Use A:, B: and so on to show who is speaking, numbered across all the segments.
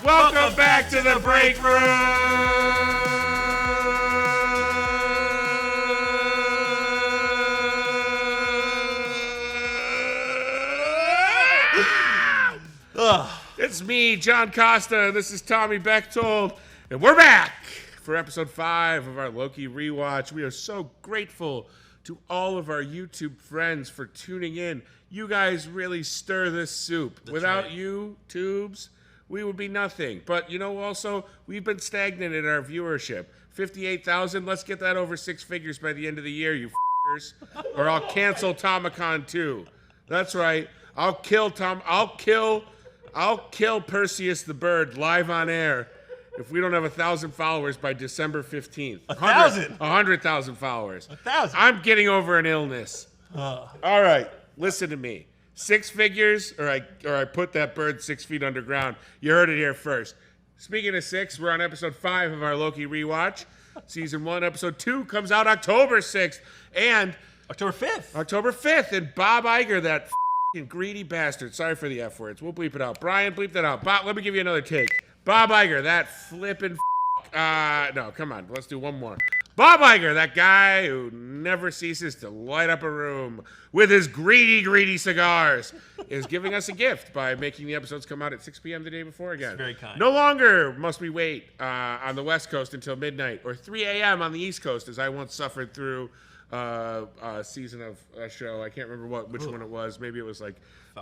A: Welcome back to the break room. It's me, John Costa, and this is Tommy Bechtold, and we're back for episode 5 of our Loki rewatch. We are so grateful to all of our YouTube friends for tuning in. You guys really stir this soup.
B: That's
A: Without
B: right.
A: you, tubes, we would be nothing. But, you know, also, we've been stagnant in our viewership. 58,000, let's get that over 6 figures by the end of the year, you f***ers. Or I'll cancel Tomicon too. That's right. I'll kill Perseus the bird live on air if we don't have 1,000 followers by December 15th.
B: 1,000?
A: 100,000 followers.
B: 1,000?
A: I'm getting over an illness. All right, listen to me. 6 figures, or I put that bird 6 feet underground. You heard it here first. Speaking of 6, we're on episode 5 of our Loki rewatch. Season 1, episode 2 comes out October 6th. And
B: October 5th.
A: October 5th. And Bob Iger, that f***ing greedy bastard. Sorry for the F words. We'll bleep it out. Brian, bleep that out. Bob, let me give you another take. Bob Iger, that flippin' no, come on. Let's do one more. Bob Iger, that guy who never ceases to light up a room with his greedy cigars, is giving us a gift by making the episodes come out at 6 p.m. the day before again.
B: That's very kind.
A: No longer must we wait on the West Coast until midnight or 3 a.m. on the East Coast, as I once suffered through a season of a show. I can't remember which one it was. Maybe it was like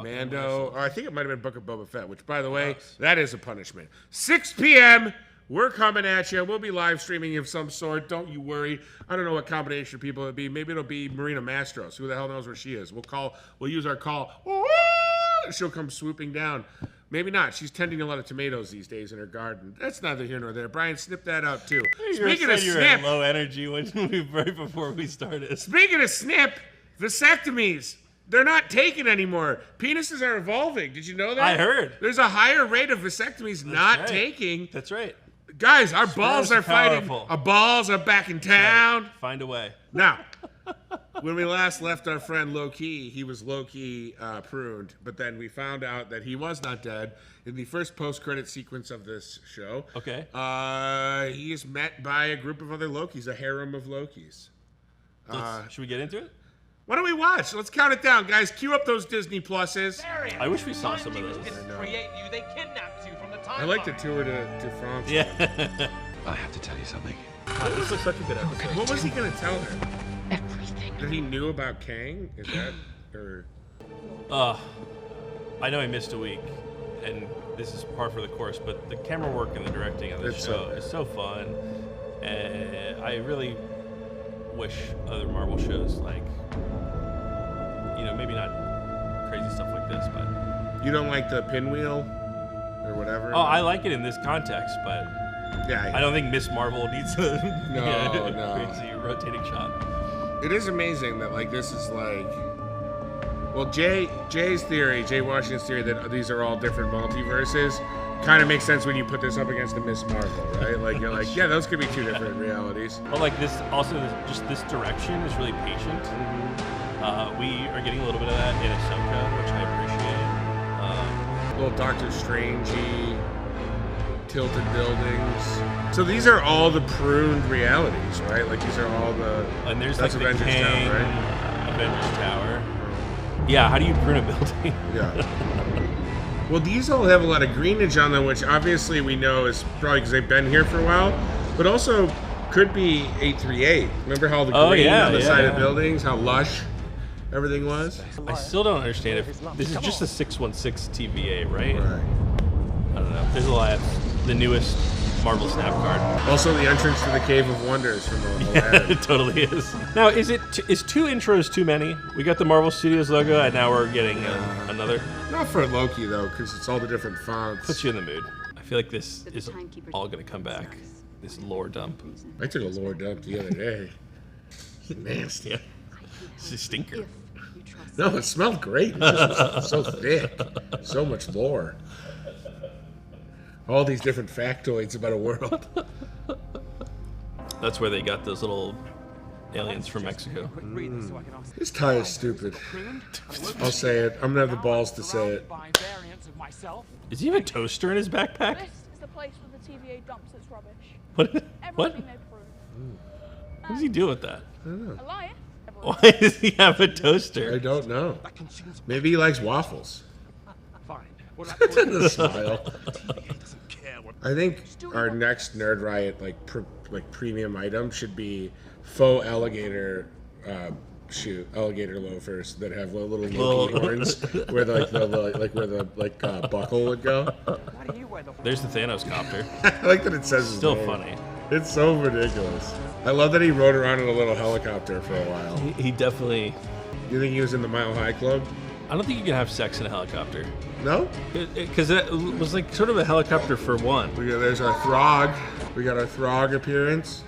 A: Mando, or I think it might have been Book of Boba Fett, which, by the way, that is a punishment. 6 p.m., we're coming at you. We'll be live streaming of some sort. Don't you worry. I don't know what combination of people it'll be. Maybe it'll be Marina Mastros. Who the hell knows where she is? We'll use our call. She'll come swooping down. Maybe not. She's tending a lot of tomatoes these days in her garden. That's neither here nor there. Brian, snip that out too.
B: Speaking of snip, low energy right before we started.
A: Speaking of snip, vasectomies. They're not taken anymore. Penises are evolving. Did you know that?
B: I heard.
A: There's a higher rate of vasectomies not taking.
B: That's right.
A: Guys, our balls are fighting.
B: Powerful.
A: Our balls are back in town.
B: Right. Find a way.
A: Now, when we last left our friend Loki, he was Loki pruned, but then we found out that he was not dead. In the first post-credit sequence of this show,
B: Okay.
A: He is met by a group of other Lokis, a harem of Lokis.
B: Should we get into it?
A: Why don't we watch? Let's count it down, guys. Cue up those Disney Pluses.
B: I wish we saw some of those.
C: Create you. They kidnapped you from the time.
A: I like the tour to France.
B: Yeah.
D: I have to tell you something.
B: This looks such a good episode.
A: What was he going to tell her?
E: Everything.
A: That he knew about Kang? Is that, or...
B: I know I missed a week, and this is par for the course, but the camera work and the directing of this show is so fun, and I really wish other Marvel shows, like, maybe not crazy stuff like this, but...
A: You don't like the pinwheel? Or whatever?
B: Oh, I like it in this context, but
A: yeah,
B: I don't think Miss Marvel needs a
A: no.
B: crazy rotating shot.
A: It is amazing that, like, this is like... Well, Jay Washington's theory that these are all different multiverses kind of makes sense when you put this up against the Miss Marvel, right? Like, you're like, yeah, those could be 2 different realities.
B: But, like, this direction is really patient. We are getting a little bit of that in Ahsoka, which I appreciate.
A: Little Doctor Strangey, tilted buildings. So these are all the pruned realities, right? Like, these are all the...
B: And there's
A: that's
B: like
A: Avengers
B: the Kang,
A: Tower, right?
B: Avengers Tower. Yeah, how do you prune a building?
A: Yeah. Well, these all have a lot of greenage on them, which obviously we know is probably because they've been here for a while, but also could be 838. Remember how the green on the side of buildings, how lush everything was?
B: I still don't understand if this is just a 616 TVA, right?
A: Right.
B: I don't know. There's a lot. The newest Marvel Snap card.
A: Also, the entrance to the Cave of Wonders from Aladdin.
B: It totally is. Now, is 2 intros too many? We got the Marvel Studios logo, and now we're getting another.
A: Not for Loki, though, because it's all the different fonts.
B: Puts you in the mood. I feel like this is all going to come back. This lore dump.
A: I took a lore dump the other day. It's nasty.
B: Yeah. It's a stinker.
A: No, it smelled great. It just was so thick. So much lore. All these different factoids about a world.
B: That's where they got those little aliens from Mexico.
A: This tie is stupid. I'll say it. I'm going to have the balls to say it.
B: Does he have a toaster in his backpack?
E: TVA dumps its rubbish.
B: What? What?
E: Everything they prune.
B: What does he do with that?
E: A liar?
B: Why does he have a toaster?
A: I don't know. Maybe he likes waffles.
C: Fine. Well,
A: The smile. I think our next Nerd Riot like premium item should be faux alligator alligator loafers that have little Loki horns where where the buckle would go.
C: why do you wear the
B: There's the Thanos copter.
A: I like that it says his
B: Still
A: name.
B: funny.
A: It's so ridiculous. I love that he rode around in a little helicopter for a while.
B: He definitely.
A: You think he was in the Mile High Club?
B: I don't think you can have sex in a helicopter.
A: No?
B: Because it was like sort of a helicopter for one.
A: There's our Throg. We got our Throg appearance.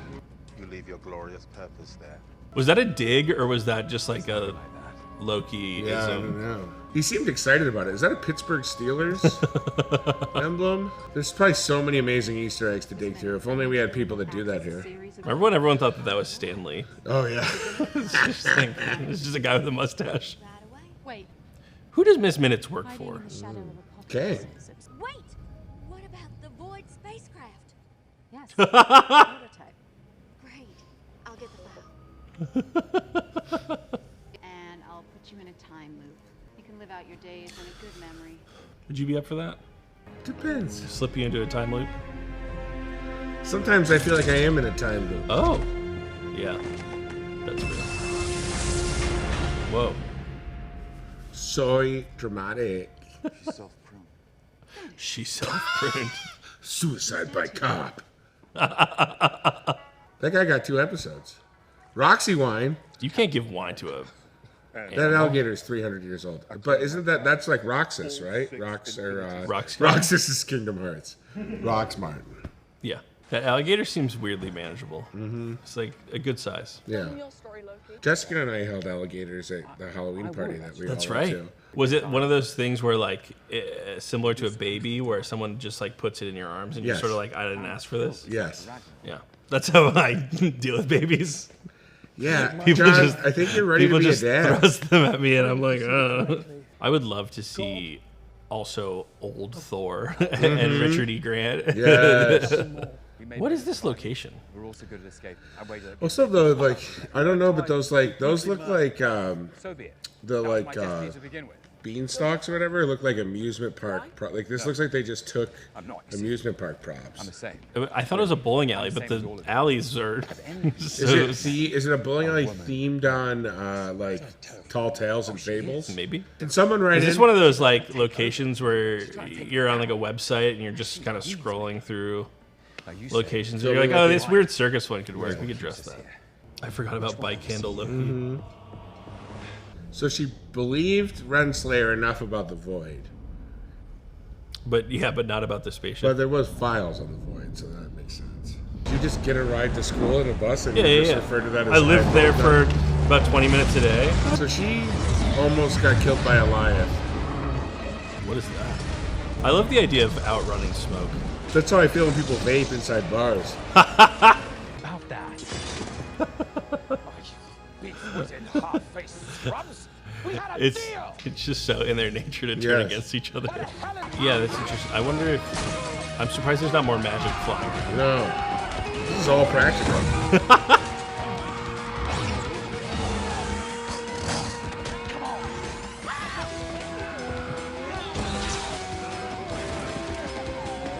F: You leave your glorious purpose there.
B: Was that a dig or was that just like a Loki?
A: Yeah, I don't know. He seemed excited about it. Is that a Pittsburgh Steelers emblem? There's probably so many amazing Easter eggs to dig through. If only we had people that do that here.
B: Remember when everyone thought that was Stan Lee?
A: Oh, yeah.
B: It's just a guy with a mustache.
E: Wait.
B: Who does Miss Minutes work for?
A: Okay.
G: Wait! What about the Void spacecraft?
H: Yes. Prototype.
G: Great. I'll get the file.
H: And I'll put you in a time loop. You can live out your days in a good memory.
B: Would you be up for that?
A: Depends.
B: Slip you into a time loop?
A: Sometimes I feel like I am in a time loop.
B: Oh. Yeah. That's real. Whoa.
A: Soy dramatic.
F: She's self-pruned.
B: She's self-pruned.
A: Suicide by cop. That guy got 2 episodes. Roxy Wine.
B: You can't give wine to a...
A: That alligator is 300 years old. But isn't that's like Roxas, right?
B: Roxy.
A: Roxas is Kingdom Hearts. Roxmart.
B: Yeah. That alligator seems weirdly manageable. Mm-hmm. It's like a good size.
A: Yeah.
E: Your story, Loki.
A: Jessica and I held alligators at the Halloween party that we
B: That's
A: all went
B: right.
A: to.
B: Was it one of those things where like similar to a baby where someone just like puts it in your arms and you're
A: Yes.
B: sort of like, I didn't ask for this?
A: Yes.
B: Yeah. That's how I deal with babies.
A: Yeah.
B: People
A: John,
B: just-
A: I think you're ready to
B: People
A: be a
B: just
A: dad.
B: thrust them at me and I'm like, I would love to see also old Thor and Richard E. Grant.
A: Yes.
B: What is this location?
C: We're also good at escape. I waited.
A: Also, the I don't know, but those look like
C: So be it.
A: the
C: That was my
A: like
C: destiny to begin with.
A: beanstalks or whatever. Look like amusement park. This looks like they just took
C: I'm not.
A: amusement park
C: I'm
A: props.
C: the same.
B: I thought it was a bowling alley, but
C: Same as
B: the
C: all of you.
B: alleys are
A: Is it a bowling alley themed on like Tall Tales and Fables?
B: maybe.
A: Can someone write
B: Is this
A: in?
B: one of those like locations where you're on like a website and you're just kind of scrolling through locations and you're like, oh, this weird circus one could work. We could dress that. I forgot about Bike Handle Loki.
A: So she believed Renslayer enough about the Void,
B: But yeah, but not about the
A: but
B: spaceship.
A: there was files on the Void, so that makes sense. Did you just get a ride to school in a bus and you just refer to that as
B: I lived
A: iPhone
B: there
A: time?
B: for about 20 minutes a day.
A: So she almost got killed by a lion.
B: What is that? I love the idea of outrunning smoke.
A: That's how I feel when people vape inside bars.
C: About that. We was in half-faced scrubs. We had a
B: It's
C: deal.
B: just so in their nature to turn
A: Yes.
B: against each other. Yeah, that's interesting. I wonder if I'm surprised there's not more magic flying around.
A: No, this is all practical.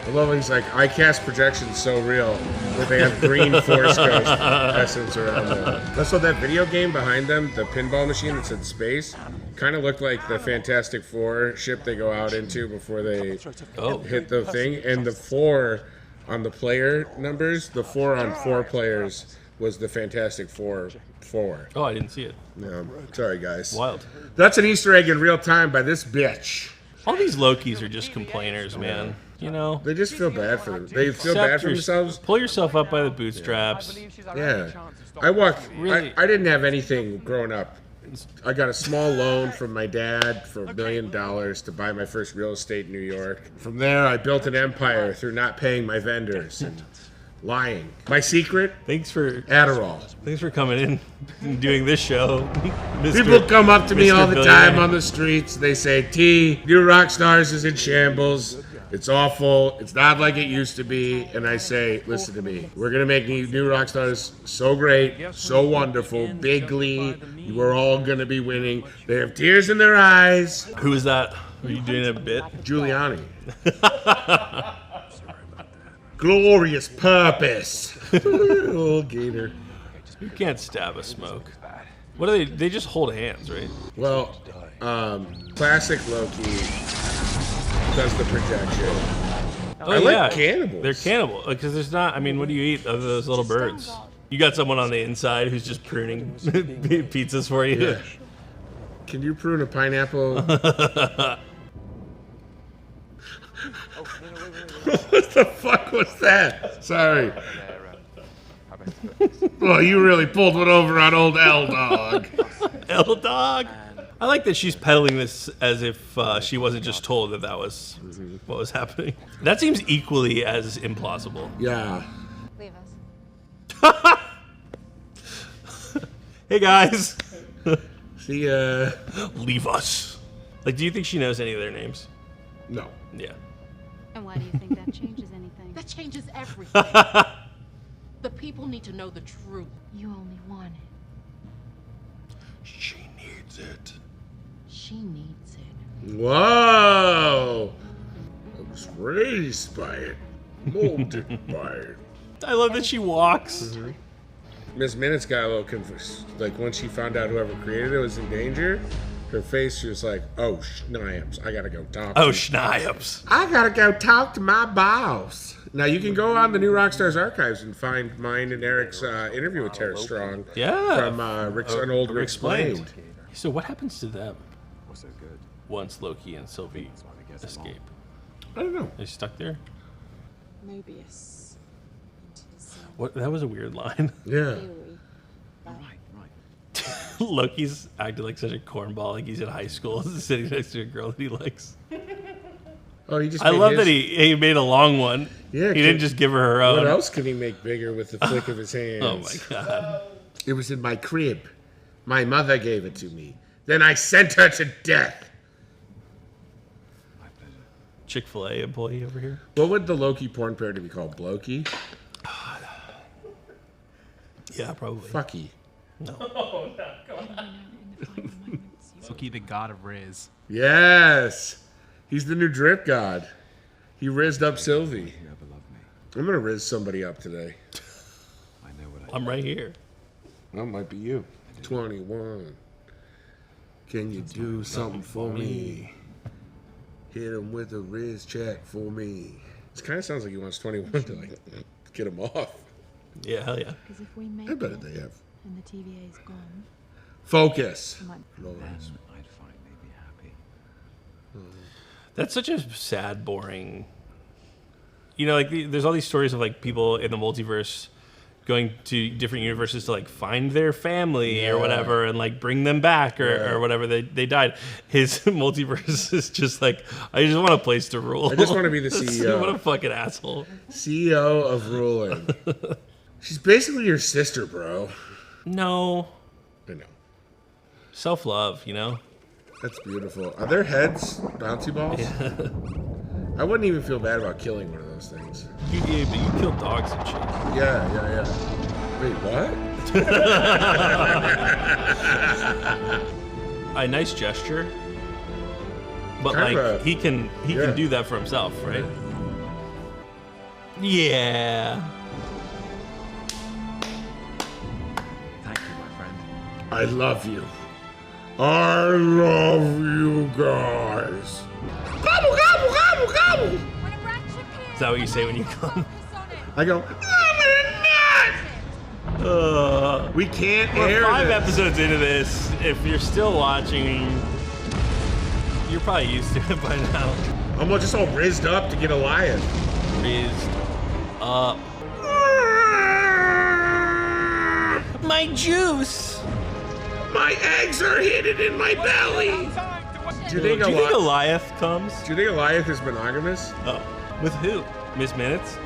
A: I love he's like, I cast projections so real that they have green Force Ghost essence around them. That's what that video game behind them, the pinball machine that said space, kind of looked like the Fantastic Four ship they go out into before they hit the thing. And the 4 on the player numbers, the 4 on 4 players was the Fantastic Four 4.
B: Oh, I didn't see it.
A: No, sorry guys.
B: Wild.
A: That's an Easter egg in real time by this bitch.
B: All these Lokis are just complainers, man. You know,
A: They just feel bad for them. They feel
B: accept
A: bad for themselves.
B: Pull yourself up by the bootstraps.
A: Yeah. I walked.
B: Really?
A: I didn't have anything growing up. I got a small loan from my dad for $1 million to buy my first real estate in New York. From there, I built an empire through not paying my vendors and lying. My secret?
B: Thanks for
A: Adderall.
B: coming in and doing this show. Mr.
A: People come up to me
B: Mr.
A: all the
B: Billionaire.
A: time on the streets. They say, T, your Rockstars is in shambles. It's awful. It's not like it used to be. And I say, listen to me. We're going to make new Rockstars so great, so wonderful, bigly. We're all going to be winning. They have tears in their eyes.
B: Who is that? Are you doing a bit?
A: Giuliani. Glorious purpose. Little gator.
B: You can't stab a smoke. What do they? They just hold hands, right?
A: Well, classic Loki does the projection.
B: Oh,
A: I like cannibals.
B: They're cannibal because there's not. I mean, what do you eat other than those little birds? You got someone on the inside who's just pruning pizzas for you.
A: Yeah. Can you prune a pineapple? What the fuck was that? Sorry. Well, you really pulled one over on old L Dog.
B: L Dog. I like that she's peddling this as if she wasn't just told that that was what was happening. That seems equally as implausible.
A: Yeah.
E: Leave us.
B: Hey guys.
A: See ya.
B: Leave us. Like, do you think she knows any of their names?
A: No.
B: Yeah.
H: And why do you think that changes anything?
I: That changes everything. The people need to know the truth.
H: You only want it.
B: She needs it.
I: She needs it.
A: Whoa. I was raised by it. Molded by it.
B: I love that she walks.
A: Miss Minutes got a little confused. Like, when she found out whoever created it was in danger, her face, she was like, oh, schnapps. I gotta go talk to
B: Oh, schnapps.
A: I gotta go talk to my boss. Now, you can go on the new Rockstars archives and find mine and Eric's interview with Tara Strong.
B: Yeah.
A: From an old Explained.
B: So what happens to them once Loki and Sylvie escape?
A: I don't know.
B: They stuck there?
I: Mobius.
B: What? That was a weird line.
A: Yeah.
B: Loki's acting like such a cornball, like he's in high school, sitting next to a girl that he likes.
A: Oh, he just
B: I
A: made
B: love
A: his-
B: that he made a long one.
A: Yeah,
B: he didn't just give her her own.
A: What else could he make bigger with the flick of his hands?
B: Oh my god.
A: It was in my crib. My mother gave it to me. Then I sent her to death.
B: Chick-fil-A employee over here.
A: What would the Loki porn parody be called? Blokey?
B: Yeah, probably.
A: Fucky.
B: No.
J: Loki, the god of Riz.
A: Yes. He's the new drip god. He rizzed up Sylvie. I'm gonna rizz somebody up today.
B: I'm right here.
A: That might be you. 21. Can you do something for me? Hit him with a Riz check for me. This kind of sounds like he wants 21 to like get him off.
B: Yeah, hell yeah.
H: Because if we make
A: I bet
H: it
A: they have.
H: and the TVA's gone,
A: Focus. Lord.
B: That's such a sad, boring. You know, like there's all these stories of like people in the multiverse going to different universes to like find their family or whatever and like bring them back or whatever. They died. His multiverse is just like, I just want a place to rule.
A: I just want to be the CEO.
B: What a fucking asshole.
A: CEO of ruling. She's basically your sister, bro.
B: No.
A: I know.
B: Self-love, you know?
A: That's beautiful. Are their heads bouncy balls?
B: Yeah.
A: I wouldn't even feel bad about killing one of those things.
B: But you kill dogs and shit.
A: Yeah. Wait, what?
B: A nice gesture. But
A: Kind
B: like
A: of a-
B: he can do that for himself, right? Yeah.
J: Thank you, my friend.
A: I love you. I love you guys. Gobble, gobble, gobble, gobble.
B: Is that what you say when you come?
A: I go, we can't
B: We're
A: air
B: 5
A: this.
B: episodes into this. If you're still watching, you're probably used to it by now.
A: I'm just all rizzed up to get a lion.
B: Raised up. My juice.
A: My eggs are hidden in my belly. Do you think
B: Goliath comes?
A: Do you think Goliath is monogamous?
B: Oh, with who? Miss Minutes?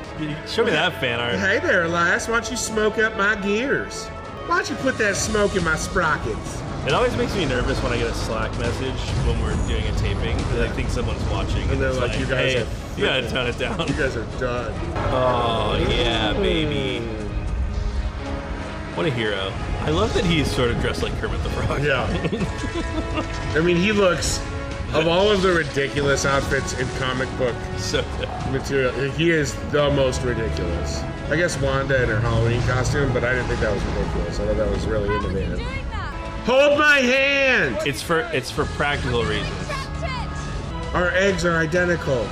B: Show me that fan art.
A: Hey there, Elias. Why don't you smoke up my gears? Why don't you put that smoke in my sprockets?
B: It always makes me nervous when I get a Slack message when we're doing a taping because I think someone's watching.
A: And they're
B: it's
A: like, you guys
B: hey,
A: are
B: you gotta tone it down.
A: You guys are done.
B: Oh, yeah, baby. What a hero. I love that he's sort of dressed like Kermit the Frog.
A: Yeah. I mean, he looks, of all of the ridiculous outfits in comic book
B: So good.
A: material, he is the most ridiculous. I guess Wanda in her Halloween costume, but I didn't think that was ridiculous. I thought that was really innovative. Hold my hand!
B: It's for practical reasons.
A: Our eggs are identical.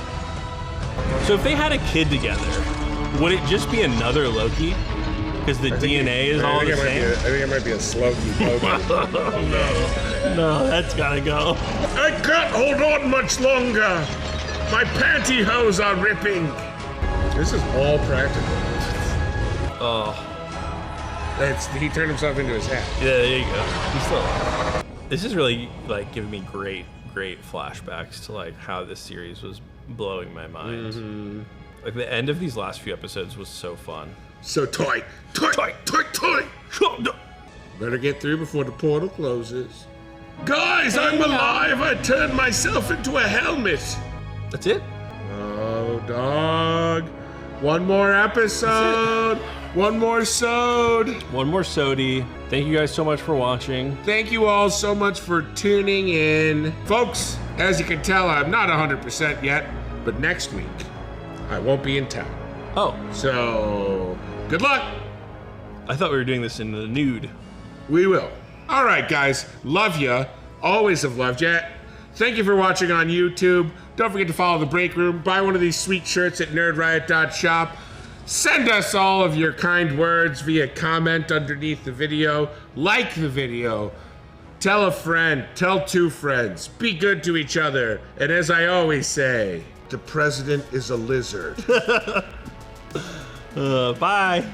B: So if they had a kid together, would it just be another Loki? Because the DNA is all the same?
A: I think it might be a Loki.
B: No, that's gotta go.
A: I can't hold on much longer. My pantyhose are ripping. This is all practical.
B: Oh.
A: He turned himself into his hat.
B: Yeah, there you go. He's still alive. This is really like giving me great flashbacks to like how this series was blowing my mind.
A: Mm-hmm.
B: Like the end of these last few episodes was so fun.
A: So tight. Better get through before the portal closes. Guys, I'm alive. I turned myself into a helmet.
B: That's it?
A: Oh, dog. One more episode. One more sode.
B: One more sody. Thank you guys so much for watching.
A: Thank you all so much for tuning in. Folks, as you can tell, I'm not 100% yet, but next week, I won't be in town.
B: Oh.
A: So, good luck.
B: I thought we were doing this in the nude.
A: We will. All right, guys. Love ya. Always have loved ya. Thank you for watching on YouTube. Don't forget to follow the Breakroom. Buy one of these sweet shirts at nerdriot.shop. Send us all of your kind words via comment underneath the video. Like the video. Tell a friend. Tell two friends. Be good to each other. And as I always say, the president is a lizard.
B: Bye.